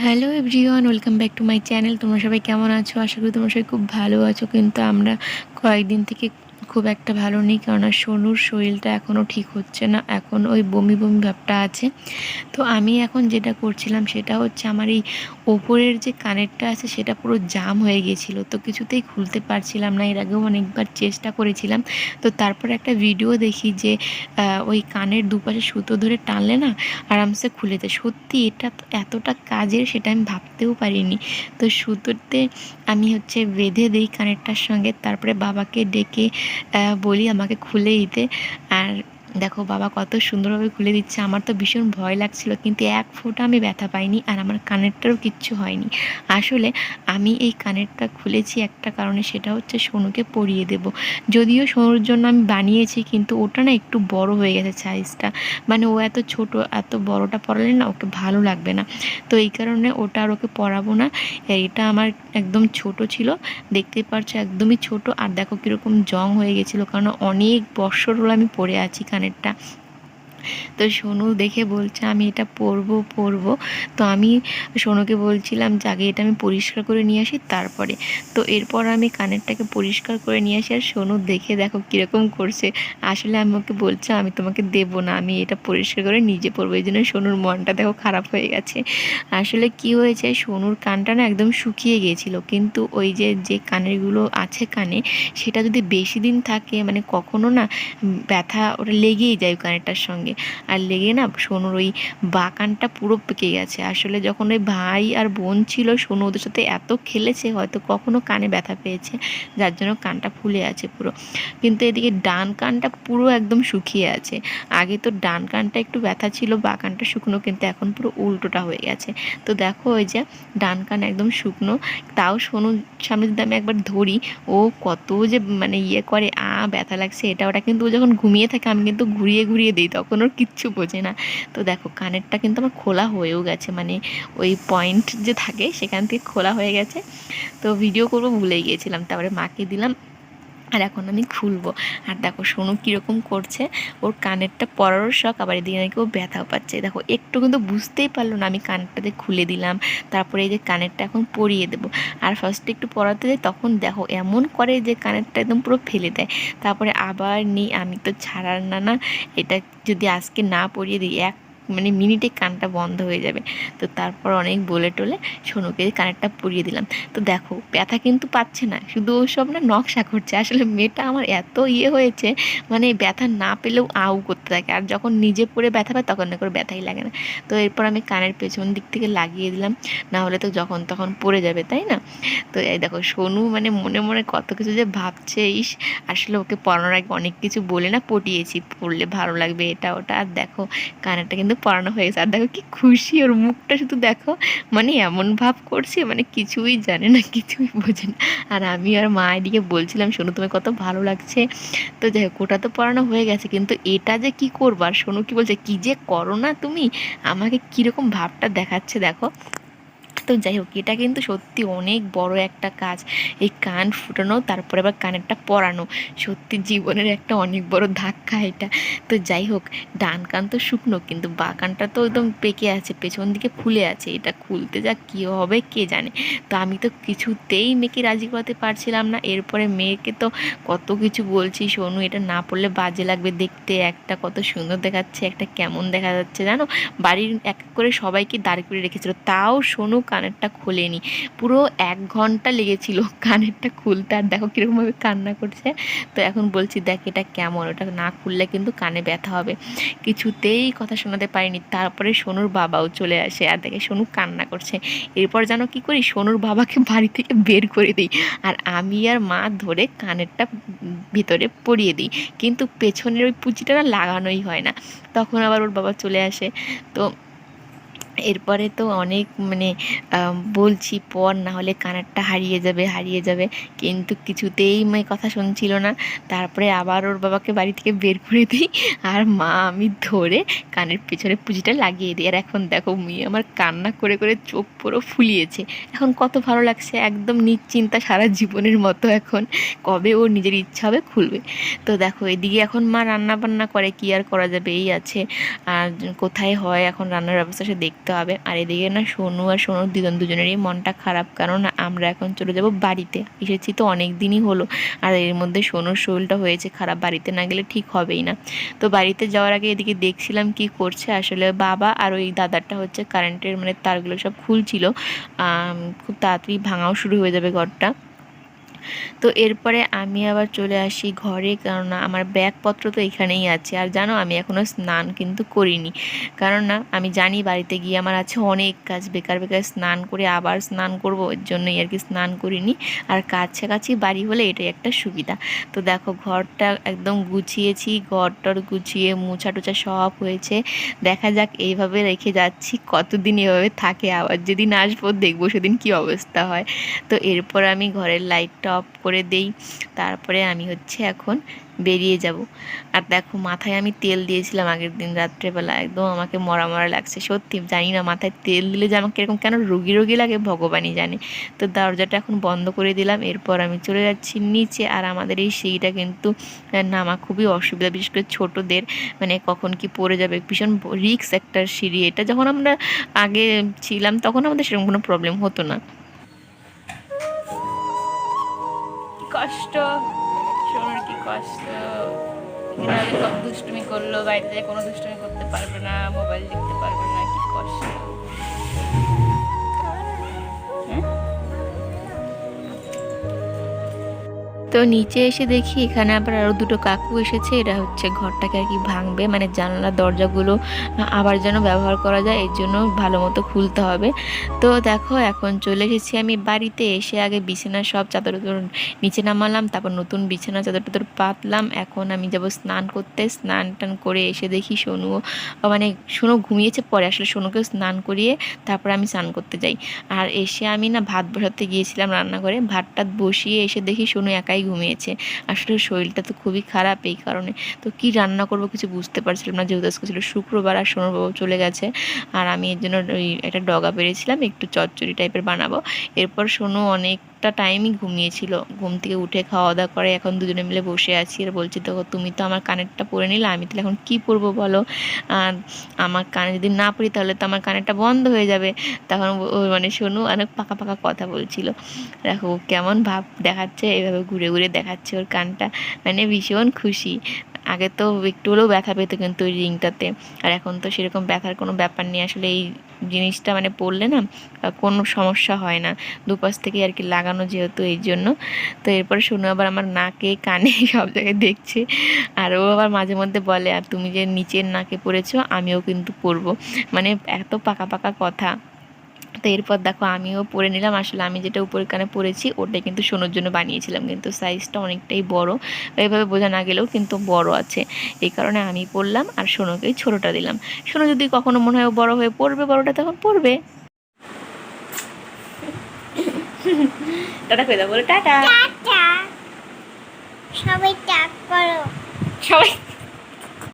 Hello everyone, welcome back to my channel. তোমরা সবাই কেমন আছো? আশা করি তোমরা সবাই খুব ভালো আছো। কিন্তু আমরা কয়েকদিন থেকে খুব একটা ভালো নেই, কেননা সোনুর শরীরটা এখনও ঠিক হচ্ছে না। এখন ওই বমি বমি ভাবটা আছে। তো আমি এখন যেটা করছিলাম সেটা হচ্ছে, আমার এই ওপরের যে কানেরটা আছে সেটা পুরো জাম হয়ে গিয়েছিলো, তো কিছুতেই খুলতে পারছিলাম না। এর আগেও অনেকবার চেষ্টা করেছিলাম। তো তারপর একটা ভিডিও দেখি যে ওই কানের দুপাশে সুতো ধরে টানলে না আরামসে খুলে যায়। সত্যি এটা তো এতটা কাজের, সেটা আমি ভাবতেও পারিনি। তো সুতোতে আমি হচ্ছে বেঁধে দিই কানেরটার সঙ্গে, তারপরে বাবাকে ডেকে বলি আমাকে খুলে দিতে। আর দেখো বাবা কত সুন্দরভাবে খুলে দিচ্ছে। আমার তো ভীষণ ভয় লাগছিল, কিন্তু এক ফোঁটা আমি ব্যথা পাইনি, আর আমার কানেরটারও কিচ্ছু হয়নি। আসলে আমি এই কানেরটা খুলেছি একটা কারণে, সেটা হচ্ছে সোনুকে পরিয়ে দেব। যদিও সোনুর জন্য আমি বানিয়েছি, কিন্তু ওটা না একটু বড় হয়ে গেছে সাইজটা। মানে ও এত ছোট, এত বড়টা পরালে না ওকে ভালো লাগবে না। তো এই কারণে ওটা আর ওকে পরাবো না। এটা আমার একদম ছোট ছিল, দেখতেই পারছো একদমই ছোট। আর দেখো কীরকম জং হয়ে গেছিলো, কারণ অনেক বছর হলো আমি পরে আছি কানেরটা। তো সোনু দেখে বলছে আমি এটা পরবো পরবো। তো আমি সোনুকে বলছিলাম যে আগে এটা আমি পরিষ্কার করে নিয়ে আসি তারপরে। তো এরপর আমি কানেরটাকে পরিষ্কার করে নিয়ে আসি, আর সোনু দেখে দেখো কীরকম করছে। আসলে আমি ওকে বলছি আমি তোমাকে দেবো না, আমি এটা পরিষ্কার করে নিজে পরবো। এই জন্য সোনুর মনটা দেখো খারাপ হয়ে গেছে। আসলে কি হয়েছে, সোনুর কানটা না একদম শুকিয়ে গিয়েছিল, কিন্তু ওই যে যে কানেরগুলো আছে কানে, সেটা যদি বেশি দিন থাকে মানে কখনো না ব্যথা ওটা লেগেই যায় কানেরটার সঙ্গে। আর লেগে না সোনুর ওই বাঁকানটা পুরো পেকে গেছে। আসলে যখন ওই ভাই আর বোন ছিল, সোনু ওদের সাথে এত খেলেছে, হয়তো কখনো কানে ব্যথা পেয়েছে, যার জন্য কানটা ফুলে আছে পুরো। কিন্তু এদিকে ডান কানটা পুরো একদম শুকিয়ে আছে। আগে তো ডান কানটা একটু ব্যথা ছিল, বাঁ কানটা শুকনো, কিন্তু এখন পুরো উল্টোটা হয়ে গেছে। তো দেখো ওই যে ডান কান একদম শুকনো। তাও সোনুর সামনে যদি আমি একবার ধরি, ও কত যে মানে ইয়ে করে, ব্যথা লাগছে এটা ওটা। কিন্তু ও যখন ঘুমিয়ে থাকে আমি কিন্তু ঘুরিয়ে ঘুরিয়ে দিই, তখন ওর কিচ্ছু বোঝে না। তো দেখো কানেরটা কিন্তু আমার খোলা হয়েও গেছে, মানে ওই পয়েন্ট যে থাকে সেখান থেকে খোলা হয়ে গেছে। তো ভিডিও করবো ভুলে গিয়েছিলাম, তারপরে মাকে দিলাম। আর এখন আমি খুলবো। আর দেখো সোনু কীরকম করছে, ওর কানেরটা পরারও শখ, আবার এদিকে নাকি ও ব্যথাও পাচ্ছে। দেখো একটু কিন্তু বুঝতেই পারলো না আমি কানেরটাতে খুলে দিলাম, তারপরে এই যে কানেরটা এখন পরিয়ে দেবো। আর ফার্স্টে একটু পরাতে যাই, তখন দেখো এমন করে যে কানেরটা একদম পুরো ফেলে দেয়। তারপরে আবার নিই, আমি তো ছাড়ার না, এটা যদি আজকে না পরিয়ে দিই মানে মিনিটে কানটা বন্ধ হয়ে যাবে। তো তারপর অনেক বলে টোলে সোনুকে কানেরটা পরিয়ে দিলাম। তো দেখো ব্যথা কিন্তু পাচ্ছে না, শুধু ওসব না নকশা করছে। আসলে মেয়েটা আমার এত হয়েছে, মানে ব্যথা না পেলেও আউ করতে থাকে, আর যখন নিজে পড়ে ব্যথা পায় তখন না করে ব্যথাই লাগে না। তো এরপর আমি কানের পেছন দিক থেকে লাগিয়ে দিলাম, না হলে তো যখন তখন পড়ে যাবে, তাই না? তো এই দেখো সোনু মানে মনে মনে কত কিছু যে ভাবছে। আসলে ওকে পড়ানোর আগে অনেক কিছু বলে না পটিয়েছি, পড়লে ভালো লাগবে এটা ওটা। আর দেখো কানেরটা কিন্তু পড়ানো হয়ে গেছে। আর দেখো কি খুশি, ওর মুখটা শুধু দেখো, মানে এমন ভাব করছে, মানে কিছুই জানে না, কিছুই বোঝে না। আর আমি আর মা এদিকে বলছিলাম সোনু তোমার কত ভালো লাগছে। তো যাই হোক ওটা তো পড়ানো হয়ে গেছে, কিন্তু এটা যে কি করবার, সোনু কি বলছে, কি যে করো না তুমি, আমাকে কীরকম ভাবটা দেখাচ্ছে দেখো। তো যাই হোক এটা কিন্তু সত্যি অনেক বড় একটা কাজ, এই কান ফুটানো তারপরে আবার কানেরটা পরানো, সত্যি জীবনের একটা অনেক বড় ধাক্কা এটা। তো যাই হোক ডান কান তো শুকনো, কিন্তু বাঁ কানটা তো একদম পেকে আছে, পেছন দিকে ফুলে আছে। এটা খুলতে যা কী হবে কে জানে। তো আমি তো কিছুতেই মেয়েকে রাজি করাতে পারছিলাম না। এরপরে মেয়েকে তো কত কিছু বলছি, সোনু এটা না পড়লে বাজে লাগবে দেখতে, একটা কত সুন্দর দেখাচ্ছে, একটা কেমন দেখা যাচ্ছে জানো। বাড়ির এক এক করে সবাইকে দাঁড় করে রেখেছিল, তাও সোনু কানেরটা খোলেনি। পুরো 1 ঘন্টা লেগেছিল কানেরটা খুলতে। আর দেখো কীরকমভাবে কান্না করছে। তো এখন বলছি দেখ এটা কেমন, ওটা না খুললে কিন্তু কানে ব্যথা হবে। কিছুতেই কথা শোনাতে পারিনি। তারপরে সোনুর বাবাও চলে আসে, আর দেখে সোনু কান্না করছে। এরপর যেন কি করি, সোনুর বাবাকে বাড়ি থেকে বের করে দিই, আর আমি আর মা ধরে কানেরটা ভিতরে পরিয়ে দিই। কিন্তু পেছনের ওই পুঁচিটা না লাগানোই হয় না। তখন আবার ওর বাবা চলে আসে। তো এরপরে তো অনেক মানে বলছি পর, না হলে কানেরটা হারিয়ে যাবে হারিয়ে যাবে, কিন্তু কিছুতেই মেয়ে কথা শুনছিল না। তারপরে আবার ওর বাবাকে বাড়ি থেকে বের করে দিই, আর মা আমি ধরে কানের পেছনে পুঁজিটা লাগিয়ে দিই। আর এখন দেখো মেয়ে আমার কান্না করে করে চোখ পুরো ফুলিয়েছে। এখন কত ভালো লাগছে, একদম নিশ্চিন্তা সারা জীবনের মতো। এখন কবে ওর নিজের ইচ্ছা হবে খুলবে। তো দেখো এদিকে এখন মা রান্না বান্না করে, কি আর করা যাবে, এই আছে। আর কোথায় হয় এখন রান্নার ব্যবস্থা সে দেখতে করতে হবে। আর এদিকে না সোনু আর সোনুর দুজনেরই মনটা খারাপ, কারণ আমরা এখন চলে যাব বাড়িতে। এসেছি তো অনেক দিনই হলো, আর এর মধ্যে সোনুর শরীরটা হয়েছে খারাপ, বাড়িতে না গেলে ঠিক হবেই না। তো বাড়িতে যাওয়ার আগে এদিকে দেখছিলাম কি করছে আসলে বাবা আর ওই দাদাটা হচ্ছে কারেন্টের মানে তারগুলো সব খুলছিল। খুব তাড়াতাড়ি ভাঙাও শুরু হয়ে যাবে ঘরটা। তো এরপরে আমি আবার চলে আসি ঘরে, কারণ আমার ব্যাগপত্র তো এখানেই আছে। আর জানো আমি এখনও স্নান কিন্তু করিনি, কারণ না আমি জানি বাড়িতে গিয়ে আমার আছে অনেক কাজ, বেকার বেকার স্নান করে আবার স্নান করব, এর জন্যই আর কি স্নান করিনি। আর কাছাকাছি বাড়ি হলে এটাই একটা সুবিধা। তো দেখো ঘরটা একদম গুছিয়েছি, ঘরটর গুছিয়ে মোছা টোছা সব হয়েছে। দেখা যাক এইভাবে রেখে যাচ্ছি কতদিন এভাবে থাকে, আবার যেদিন আসবো দেখবো সেদিন কি অবস্থা হয়। তো এরপর আমি ঘরের লাইটটা অফ করে দেই, তারপরে আমি হচ্ছে এখন বেরিয়ে যাব। আর দেখো মাথায় আমি তেল দিয়েছিলাম আগের দিন রাত্রেবেলা, একদম আমাকে মরা মরা লাগছে সত্যি। জানি না মাথায় তেল দিলে যে আমাকে এরকম কেন রোগী রোগী লাগে ভগবানই জানে। তো দরজাটা এখন বন্ধ করে দিলাম, এরপর আমি চলে যাচ্ছি নিচে। আর আমাদের এই সিঁড়িটা কিন্তু নামা খুবই অসুবিধা, বিশেষ করে ছোটোদের, মানে কখন কি পড়ে যাবে, ভীষণ রিস্ক একটা সিঁড়ি এটা। যখন আমরা আগে ছিলাম তখন আমাদের সেরকম কোনো প্রবলেম হতো না। কষ্ট, শোনার কি কষ্ট, কত দুষ্টুমি করলো, বাইরে যায় কোনো দুষ্টুমি করতে পারবে না, মোবাইল দেখতে পারবে না, কি কষ্ট। তো নিচে এসে দেখি এখানে আবার আরও দুটো কাকু এসেছে, এরা হচ্ছে ঘরটাকে আর কি ভাঙবে, মানে জানলা দরজাগুলো আবার যেন ব্যবহার করা যায় এর জন্য ভালো মতো খুলতে হবে। তো দেখো এখন চলে এসেছি আমি বাড়িতে। এসে আগে বিছানার সব চাদর নিচে নামালাম, তারপর নতুন বিছানা চাদর টাদর পাতলাম। এখন আমি যাব স্নান করতে, স্নান টান করে এসে দেখি সোনু, মানে সোনু ঘুমিয়েছে, পরে আসলে সোনুকেও স্নান করিয়ে তারপর আমি স্নান করতে যাই। আর এসে আমি না ভাত বসাতে গিয়েছিলাম রান্নাঘরে, ভাত টাত বসিয়ে এসে দেখি সোনু একাই ঘুমিয়েছে। আসলে শরীরটা তো খুবই খারাপ এই কারণে। তো কি রান্না করব কিছু বুঝতে পারছিলাম না, যেহেতু আজকে ছিল শুক্রবার আর সোনুর বাবু চলে গেছে। আর আমি এর জন্য ওই একটা ডগা পেরেছিলাম, একটু চচ্চড়ি টাইপের বানাবো। এরপর সোনু অনেকটা টাইমই ঘুমিয়েছিল, ঘুম থেকে উঠে খাওয়া দাওয়া করে এখন দুজনে মিলে বসে আছি। আর বলছি দেখো তুমি তো আমার কানেরটা পরে নিলে, আমি তাহলে এখন কী পরবো বলো। আর আমার কানে যদি না পরি তাহলে তো আমার কানেরটা বন্ধ হয়ে যাবে। তখন মানে সোনু অনেক পাকা পাকা কথা বলছিল। দেখো কেমন ভাব দেখাচ্ছে, এভাবে ঘুরে ঘুরে দেখাচ্ছে ওর কানটা, মানে ভীষণ খুশি। আগে তো একটু হলেও ব্যথা পেতো কিন্তু ওই রিংটাতে, আর এখন তো সেরকম ব্যথার কোনো ব্যাপার নেই। আসলে এই জিনিসটা মানে পরলে না কোনো সমস্যা হয় না, দুপাশ থেকে আর কি লাগানো যেহেতু এই জন্য। তো এরপরে শুনে আবার আমার নাকে কানে সব জায়গায় দেখছে। আর ও আবার মাঝে মধ্যে বলে আর তুমি যে নিচের নাকে পরেছো আমিও কিন্তু পরবো, মানে এত পাকা পাকা কথা। তো এরপর দেখো আমিও পরে নিলাম। আসলে আমি যেটা উপরের কানে পরেছি ওটাই কিন্তু সোনুর জন্য বানিয়েছিলাম, কিন্তু সাইজটা অনেকটাই বড়, এইভাবে বোঝা না গেলেও কিন্তু বড় আছে, এই কারণে আমি পরলাম আর সোনুকেই ছোটোটা দিলাম। সোনু যদি কখনো মনে হয় বড় হয়ে পড়বে বড়টা, তখন পড়বে। টাটা করে দাও, বলো টাটা। সবাই টাক করো। সবাই